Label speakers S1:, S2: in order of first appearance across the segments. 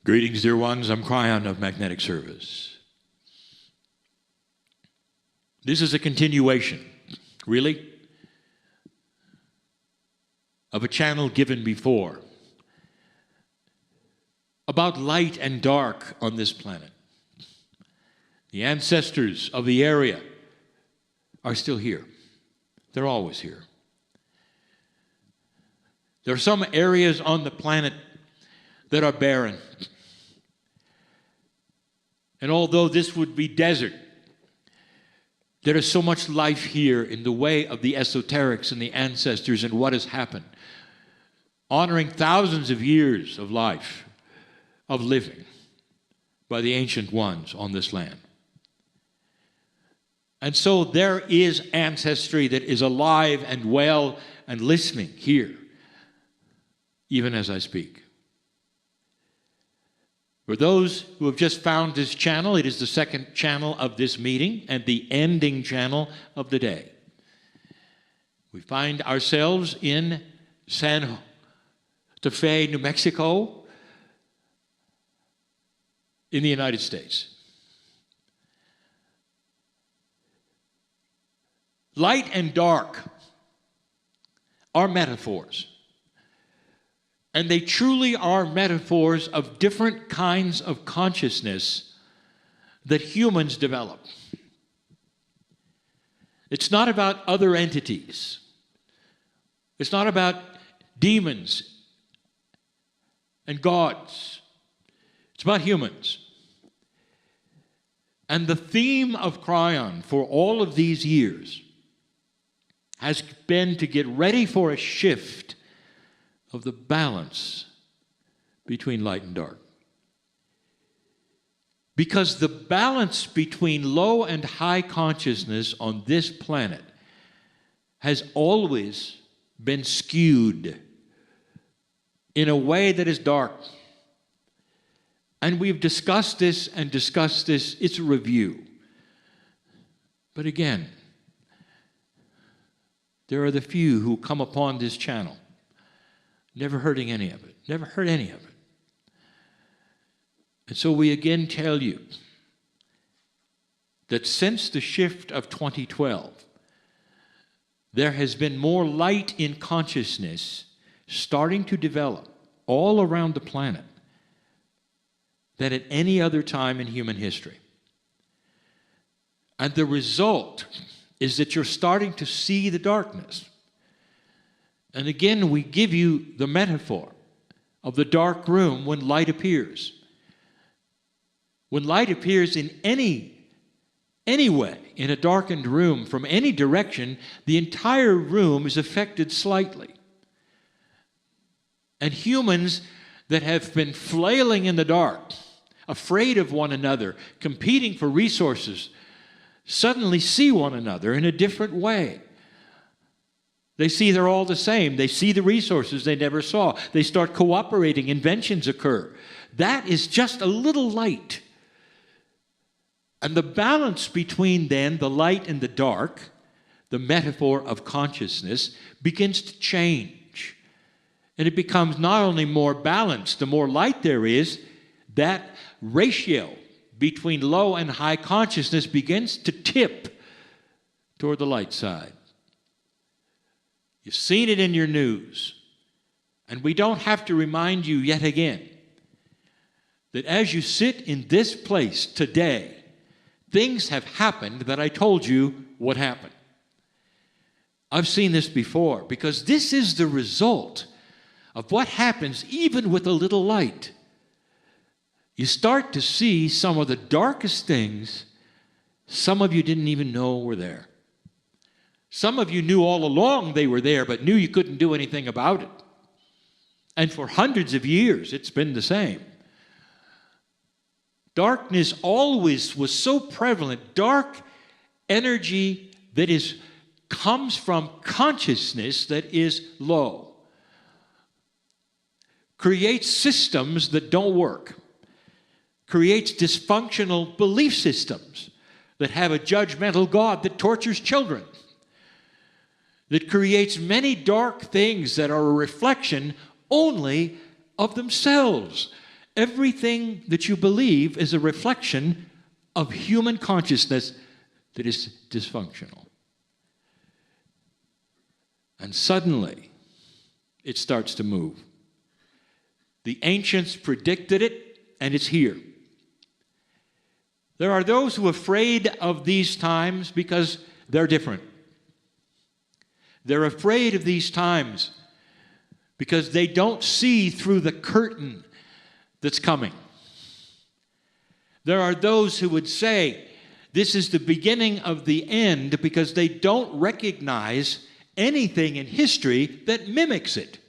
S1: Greetings, dear ones. I'm Kryon of Magnetic Service. This is a continuation, really, of a channel given before about light and dark on this planet. The ancestors of the area are still here. They're always here. There are some areas on the planet that are barren. And although this would be desert, there is so much life here in the way of the esoterics and the ancestors and what has happened, honoring thousands of years of life, of living by the ancient ones on this land. And so there is ancestry that is alive and well and listening here, even as I speak. For those who have just found this channel, it is the second channel of this meeting and the ending channel of the day. We find ourselves in Santa Fe, New Mexico, in the United States. Light and dark are metaphors. And they truly are metaphors of different kinds of consciousness that humans develop. It's not about other entities. It's not about demons and gods. It's about humans. And the theme of Kryon for all of these years has been to get ready for a shift of the balance between light and dark. Because the balance between low and high consciousness on this planet has always been skewed in a way that is dark. And we've discussed this and discussed this. It's a review. But again, there are the few who come upon this channel never hearing any of it, never heard any of it. And so we again tell you that since the shift of 2012, there has been more light in consciousness starting to develop all around the planet than at any other time in human history. And the result is that you're starting to see the darkness. And again, we give you the metaphor of the dark room when light appears. When light appears in any way, in a darkened room, from any direction, the entire room is affected slightly. And humans that have been flailing in the dark, afraid of one another, competing for resources, suddenly see one another in a different way. They see they're all the same. They see the resources they never saw. They start cooperating. Inventions occur. That is just a little light. And the balance between then the light and the dark, the metaphor of consciousness, begins to change. And it becomes not only more balanced, the more light there is, that ratio between low and high consciousness begins to tip toward the light side. You've seen it in your news. And we don't have to remind you yet again that as you sit in this place today, things have happened that I told you would happen. I've seen this before because this is the result of what happens even with a little light. You start to see some of the darkest things some of you didn't even know were there. Some of you knew all along they were there, but knew you couldn't do anything about it. And for hundreds of years, it's been the same. Darkness always was so prevalent. Dark energy that comes from consciousness that is low creates systems that don't work, creates dysfunctional belief systems that have a judgmental God that tortures children, that creates many dark things that are a reflection only of themselves Everything that you believe is a reflection of human consciousness that is dysfunctional. And suddenly, it starts to move. The ancients predicted it, and it's here. There are those who are afraid of these times because they're different. They're afraid of these times because they don't see through the curtain that's coming. There are those who would say this is the beginning of the end because they don't recognize anything in history that mimics it.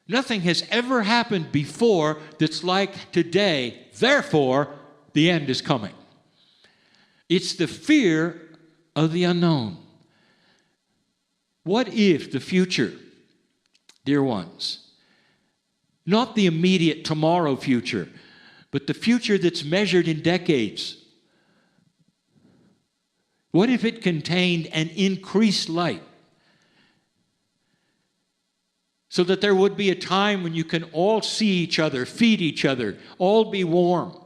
S1: Nothing has ever happened before that's like today. Therefore, the end is coming. It's the fear of the unknown. What if the future, dear ones, not the immediate tomorrow future, but the future that's measured in decades, what if it contained an increased light? So that there would be a time when you can all see each other, feed each other, all be warm.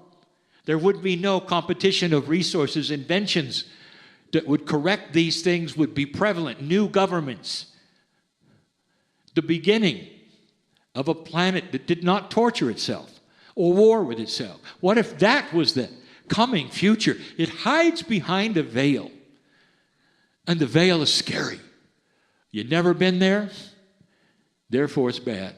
S1: There would be no competition of resources. Inventions that would correct these things would be prevalent. New governments. The beginning of a planet that did not torture itself or war with itself. What if that was the coming future? It hides behind a veil. And the veil is scary. You've never been there? Therefore, it's bad.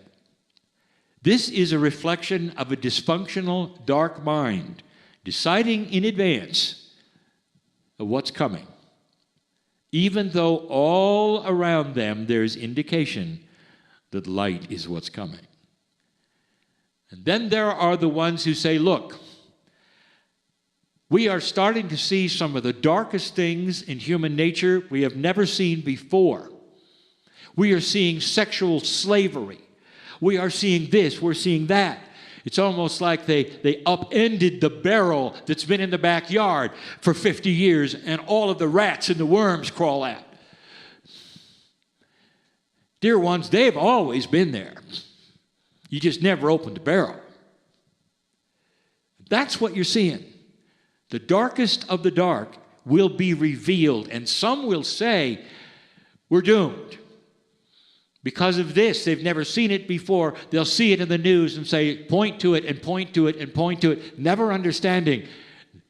S1: This is a reflection of a dysfunctional, dark mind deciding in advance of what's coming, even though all around them there's indication that light is what's coming. And then there are the ones who say, look, we are starting to see some of the darkest things in human nature we have never seen before. We are seeing sexual slavery. We are seeing this, we're seeing that. It's almost like they upended the barrel that's been in the backyard for 50 years and all of the rats and the worms crawl out. Dear ones, they've always been there. You just never opened the barrel. That's what you're seeing. The darkest of the dark will be revealed, and some will say, we're doomed. Because of this, they've never seen it before. They'll see it in the news and say, point to it and point to it and point to it, never understanding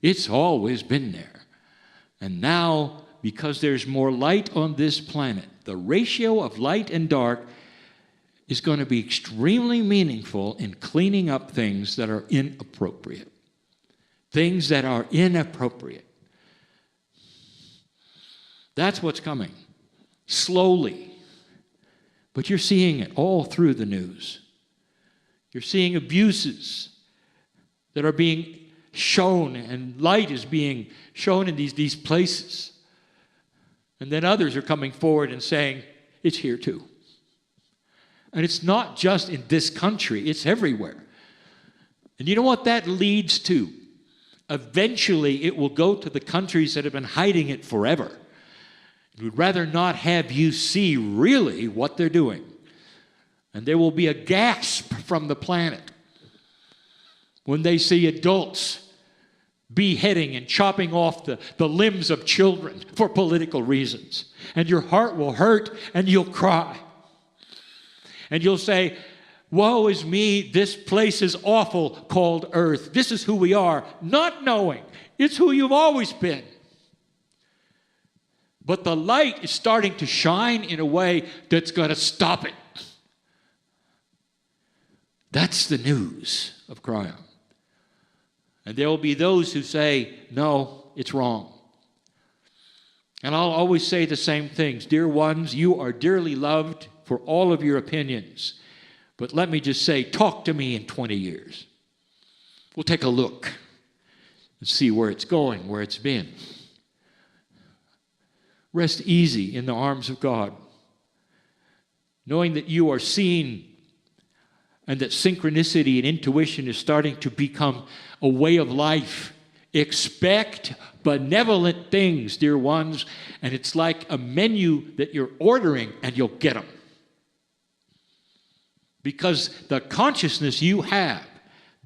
S1: it's always been there. And now, because there's more light on this planet, the ratio of light and dark is going to be extremely meaningful in cleaning up things that are inappropriate. Things that are inappropriate. That's what's coming. Slowly. But you're seeing it all through the news. You're seeing abuses that are being shown, and light is being shown in these places. And then others are coming forward and saying, it's here too. And it's not just in this country, it's everywhere. And you know what that leads to? Eventually, it will go to the countries that have been hiding it forever. We'd rather not have you see really what they're doing. And there will be a gasp from the planet when they see adults beheading and chopping off the limbs of children for political reasons. And your heart will hurt and you'll cry. And you'll say, woe is me, this place is awful called Earth. This is who we are, not knowing it's who you've always been. But the light is starting to shine in a way that's going to stop it. That's the news of Kryon. And there will be those who say, no, it's wrong. And I'll always say the same things. Dear ones, you are dearly loved for all of your opinions. But let me just say, talk to me in 20 years. We'll take a look and see where it's going, where it's been. Rest easy in the arms of God, knowing that you are seen and that synchronicity and intuition is starting to become a way of life. Expect benevolent things, dear ones, and it's like a menu that you're ordering and you'll get them. Because the consciousness you have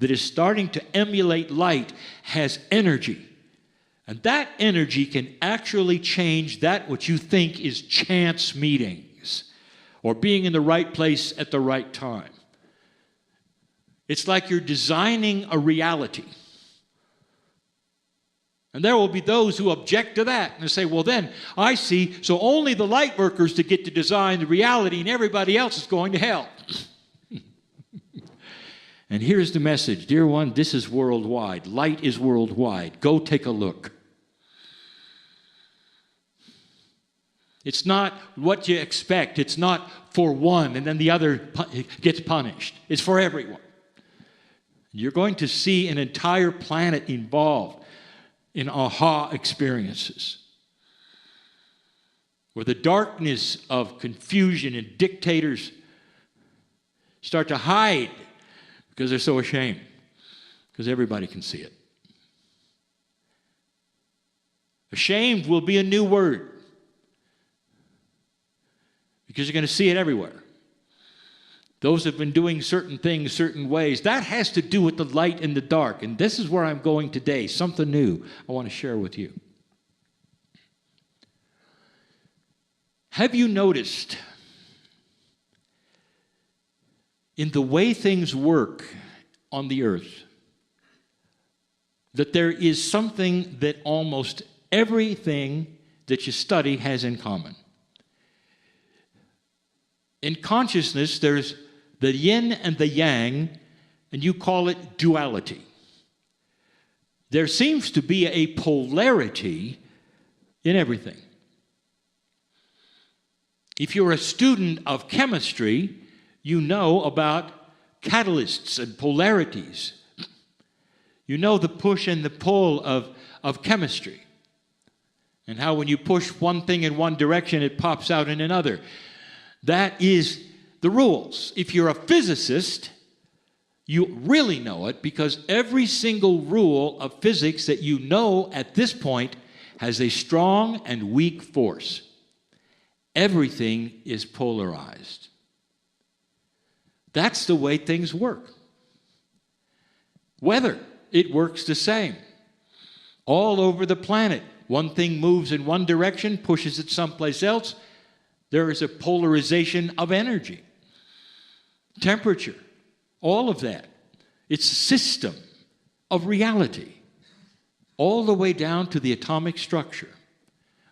S1: that is starting to emulate light has energy. And that energy can actually change that which you think is chance meetings or being in the right place at the right time. It's like you're designing a reality. And there will be those who object to that and say, well then, I see, so only the light workers to get to design the reality and everybody else is going to hell. And here's the message. Dear one, this is worldwide. Light is worldwide. Go take a look. It's not what you expect. It's not for one and then the other gets punished. It's for everyone. You're going to see an entire planet involved in aha experiences, where the darkness of confusion and dictators start to hide because they're so ashamed, because everybody can see it. Ashamed will be a new word, because you're going to see it everywhere. Those have been doing certain things certain ways. That has to do with the light and the dark. And this is where I'm going today, something new I want to share with you. Have you noticed in the way things work on the earth that there is something that almost everything that you study has in common? In consciousness, there's the yin and the yang, and you call it duality. There seems to be a polarity in everything. If you're a student of chemistry, you know about catalysts and polarities. You know the push and the pull of chemistry, and how when you push one thing in one direction, it pops out in another. That is the rules. If you're a physicist, you really know it, because every single rule of physics that you know at this point has a strong and weak force. Everything is polarized. That's the way things work. Weather, it works the same. All over the planet, one thing moves in one direction, pushes it someplace else. There is a polarization of energy. Temperature, all of that. It's a system of reality, all the way down to the atomic structure.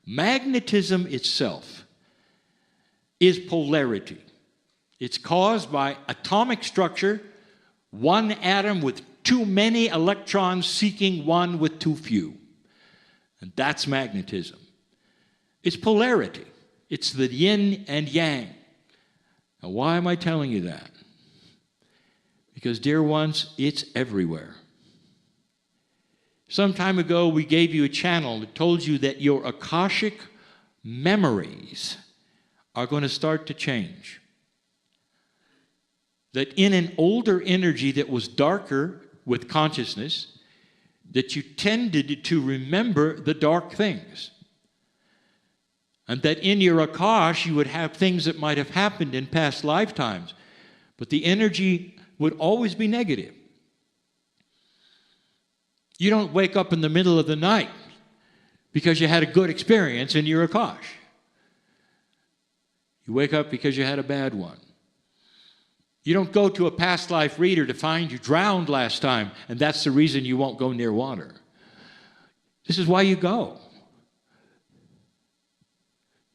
S1: Magnetism itself is polarity. It's caused by atomic structure, one atom with too many electrons seeking one with too few. And that's magnetism. It's polarity. It's the yin and yang. Now, why am I telling you that? Because, dear ones, it's everywhere. Some time ago, we gave you a channel that told you that your Akashic memories are going to start to change. That in an older energy that was darker with consciousness, that you tended to remember the dark things. And that in your Akash, you would have things that might have happened in past lifetimes. But the energy would always be negative. You don't wake up in the middle of the night because you had a good experience in your Akash. You wake up because you had a bad one. You don't go to a past life reader to find you drowned last time, and that's the reason you won't go near water. This is why you go.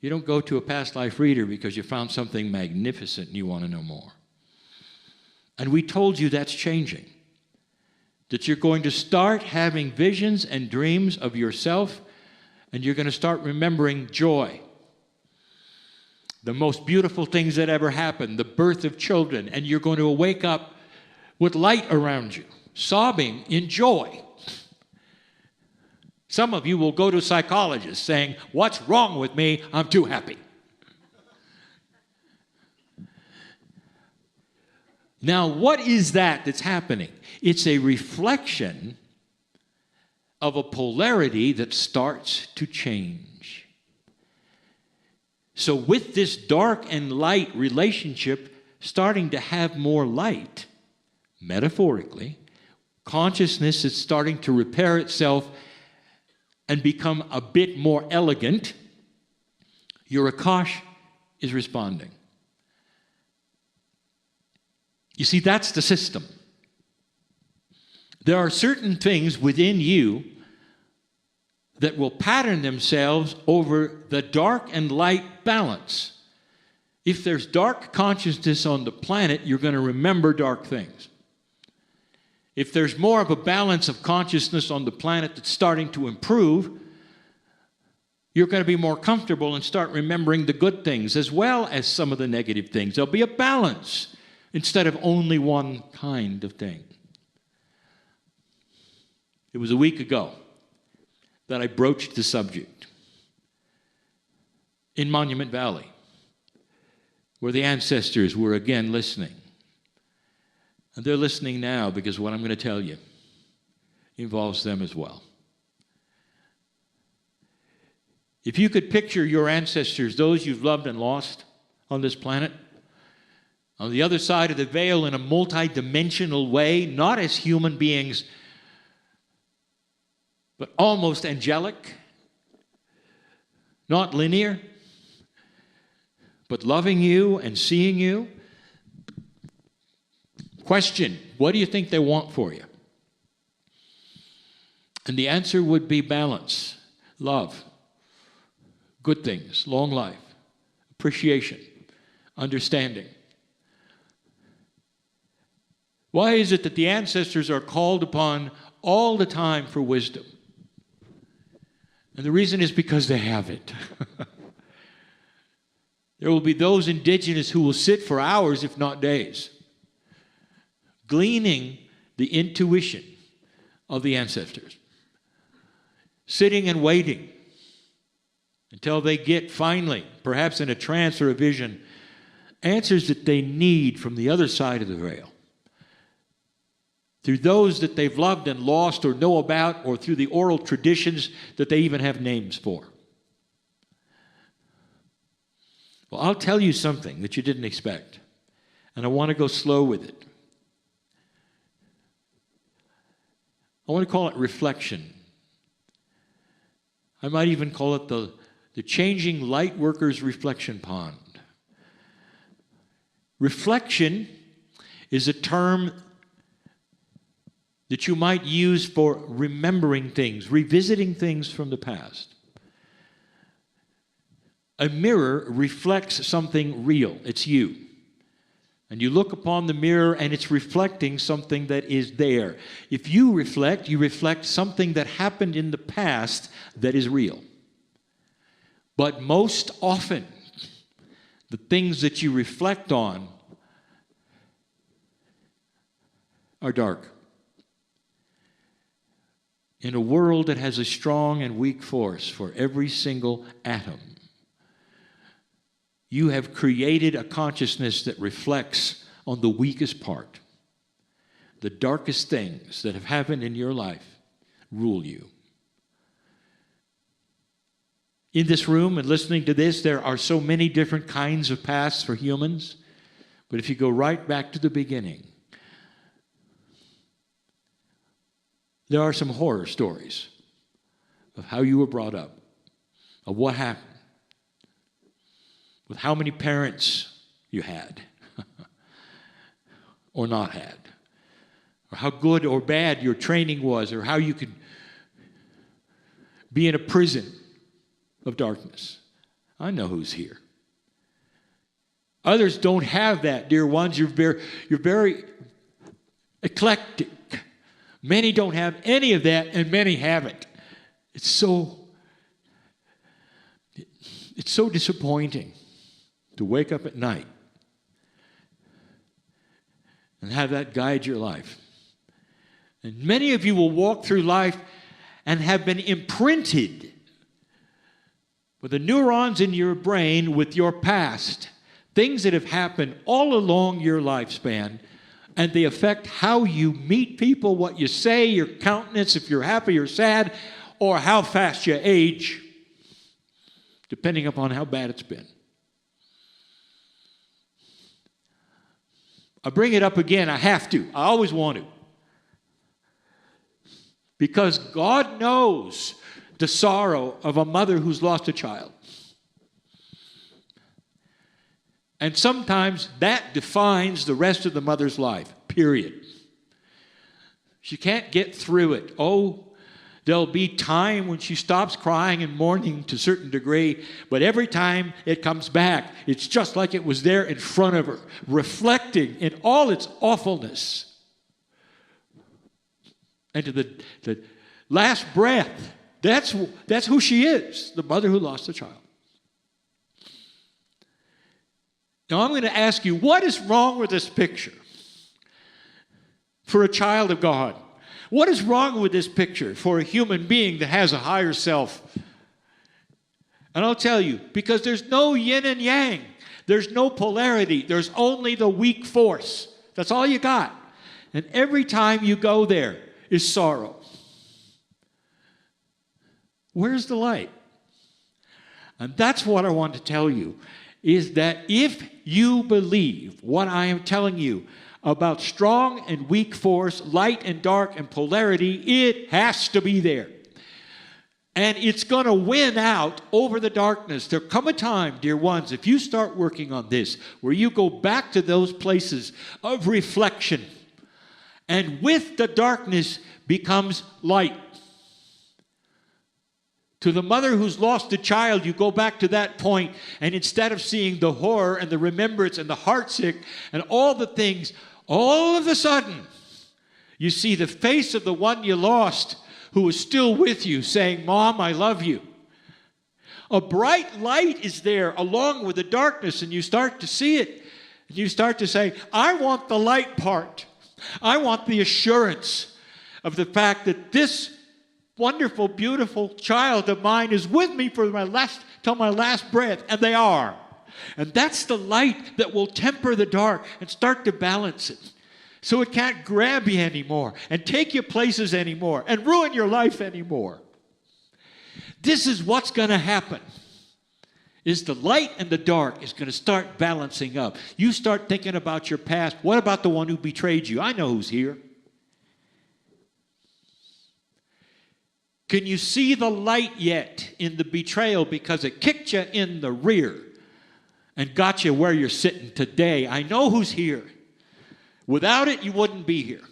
S1: You don't go to a past life reader because you found something magnificent and you want to know more. And we told you that's changing. That you're going to start having visions and dreams of yourself, and you're going to start remembering joy. The most beautiful things that ever happened, the birth of children, and you're going to wake up with light around you, sobbing in joy. Some of you will go to psychologists saying, "What's wrong with me? I'm too happy." Now, what is that that's happening? It's a reflection of a polarity that starts to change. So with this dark and light relationship starting to have more light, metaphorically, consciousness is starting to repair itself and become a bit more elegant, your Akash is responding. You see, that's the system. There are certain things within you that will pattern themselves over the dark and light balance. If there's dark consciousness on the planet, you're going to remember dark things. If there's more of a balance of consciousness on the planet that's starting to improve, you're going to be more comfortable and start remembering the good things as well as some of the negative things. There'll be a balance instead of only one kind of thing. It was a week ago that I broached the subject in Monument Valley, where the ancestors were again listening. And they're listening now because what I'm going to tell you involves them as well. If you could picture your ancestors, those you've loved and lost on this planet, on the other side of the veil in a multi-dimensional way, not as human beings, but almost angelic, not linear, but loving you and seeing you. Question, what do you think they want for you? And the answer would be balance, love, good things, long life, appreciation, understanding. Why is it that the ancestors are called upon all the time for wisdom? And the reason is because they have it. There will be those indigenous who will sit for hours, if not days, gleaning the intuition of the ancestors, sitting and waiting until they get finally, perhaps in a trance or a vision, answers that they need from the other side of the veil, through those that they've loved and lost or know about, or through the oral traditions that they even have names for. Well, I'll tell you something that you didn't expect, and I want to go slow with it. I want to call it reflection. I might even call it the changing Lightworker's reflection pond. Reflection is a term that you might use for remembering things, revisiting things from the past. A mirror reflects something real. It's you. And you look upon the mirror and it's reflecting something that is there. If you reflect something that happened in the past that is real. But most often, the things that you reflect on are dark. In a world that has a strong and weak force for every single atom, you have created a consciousness that reflects on the weakest part. The darkest things that have happened in your life rule you. In this room and listening to this, there are so many different kinds of paths for humans. But if you go right back to the beginning, there are some horror stories of how you were brought up, of what happened, with how many parents you had or not had, or how good or bad your training was, or how you could be in a prison of darkness. I know who's here. Others don't have that, dear ones. You're very eclectic. Many don't have any of that, and many have it. It's so disappointing to wake up at night and have that guide your life. And many of you will walk through life and have been imprinted with the neurons in your brain with your past, things that have happened all along your lifespan, and they affect how you meet people, what you say, your countenance, if you're happy or sad, or how fast you age, depending upon how bad it's been. I bring it up again. I have to. I always want to. Because God knows the sorrow of a mother who's lost a child. And sometimes that defines the rest of the mother's life, period. She can't get through it. Oh, there'll be time when she stops crying and mourning to a certain degree, but every time it comes back, it's just like it was there in front of her, reflecting in all its awfulness. And to the last breath, that's who she is, the mother who lost a child. Now I'm going to ask you, what is wrong with this picture for a child of God? What is wrong with this picture for a human being that has a higher self? And I'll tell you, because there's no yin and yang. There's no polarity. There's only the weak force. That's all you got. And every time you go there is sorrow. Where's the light? And that's what I want to tell you, is that if you believe what I am telling you about strong and weak force, light and dark and polarity, it has to be there. And it's going to win out over the darkness. There'll come a time, dear ones, if you start working on this, where you go back to those places of reflection. And with the darkness becomes light. To the mother who's lost a child, you go back to that point, and instead of seeing the horror and the remembrance and the heartsick and all the things, all of a sudden, you see the face of the one you lost who is still with you saying, Mom, I love you. A bright light is there along with the darkness, and you start to see it. And you start to say, I want the light part. I want the assurance of the fact that this wonderful, beautiful child of mine is with me for till my last breath, and they are. And that's the light that will temper the dark and start to balance it. So it can't grab you anymore and take you places anymore and ruin your life anymore. This is what's going to happen. Is the light and the dark is going to start balancing up. You start thinking about your past. What about the one who betrayed you? I know who's here. Can you see the light yet in the betrayal because it kicked you in the rear and got you where you're sitting today? I know who's here. Without it, you wouldn't be here.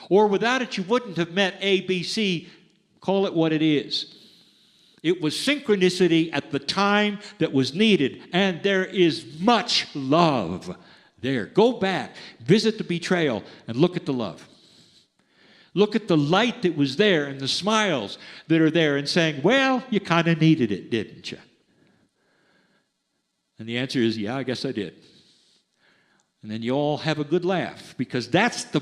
S1: Or without it, you wouldn't have met A, B, C. Call it what it is. It was synchronicity at the time that was needed, and there is much love there. Go back, visit the betrayal, and look at the love. Look at the light that was there and the smiles that are there and saying, well, you kind of needed it, didn't you? And the answer is, yeah, I guess I did. And then you all have a good laugh, because that's the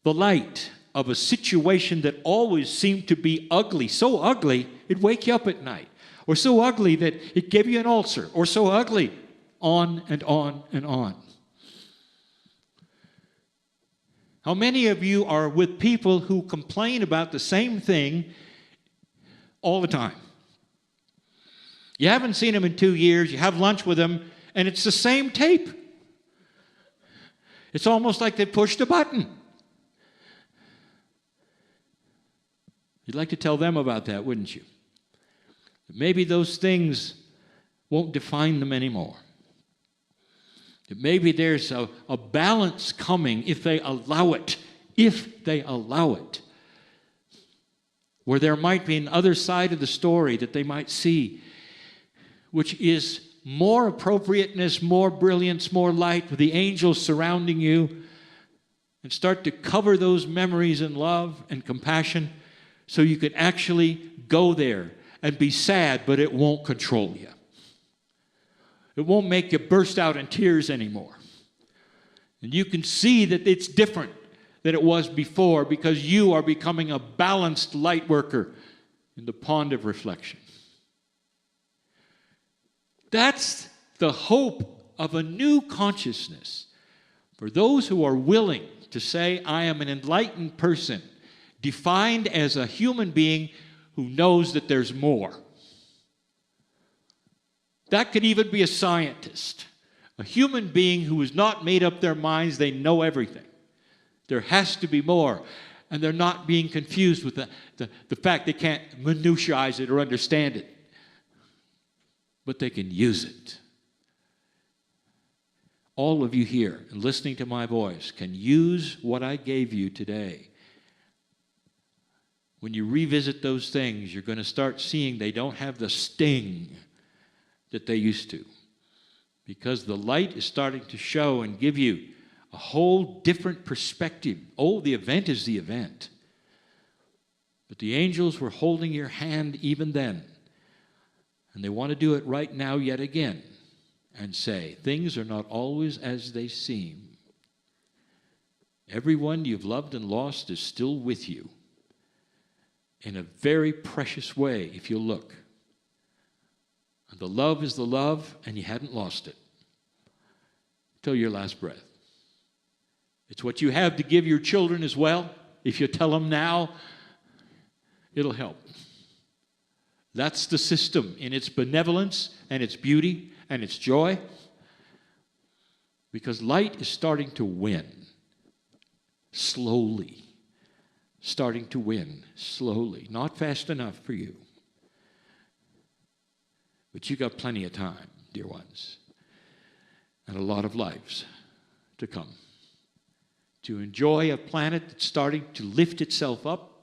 S1: light of a situation that always seemed to be ugly. So ugly, it'd wake you up at night. Or so ugly that it gave you an ulcer. Or so ugly, on and on and on. How many of you are with people who complain about the same thing all the time? You haven't seen them in 2 years, you have lunch with them, and it's the same tape. It's almost like they pushed a button. You'd like to tell them about that, wouldn't you? Maybe those things won't define them anymore. That maybe there's a balance coming if they allow it. If they allow it. Where there might be an other side of the story that they might see, which is more appropriateness, more brilliance, more light, with the angels surrounding you, and start to cover those memories in love and compassion so you can actually go there and be sad, but it won't control you. It won't make you burst out in tears anymore. And you can see that it's different than it was before, because you are becoming a balanced light worker in the pond of reflection. That's the hope of a new consciousness for those who are willing to say, I am an enlightened person, defined as a human being who knows that there's more. That could even be a scientist, a human being who has not made up their minds they know everything. There has to be more. And they're not being confused with the fact they can't minutiae it or understand it. But they can use it. All of you here and listening to my voice can use what I gave you today. When you revisit those things, you're going to start seeing they don't have the sting that they used to. Because the light is starting to show and give you a whole different perspective. Oh, the event is the event. But the angels were holding your hand even then. And they want to do it right now yet again and say, things are not always as they seem. Everyone you've loved and lost is still with you in a very precious way if you look. And the love is the love, and you hadn't lost it till your last breath. It's what you have to give your children as well. If you tell them now, it'll help. That's the system in its benevolence and its beauty and its joy. Because light is starting to win. Slowly. Starting to win. Slowly. Not fast enough for you. But you got plenty of time, dear ones. And a lot of lives to come. To enjoy a planet that's starting to lift itself up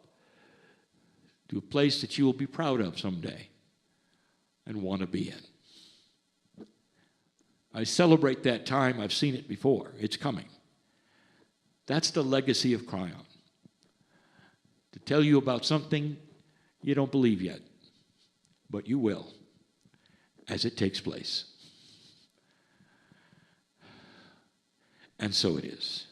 S1: to a place that you will be proud of someday and want to be in. I celebrate that time. I've seen it before. It's coming. That's the legacy of Kryon. To tell you about something you don't believe yet, but you will as it takes place. And so it is.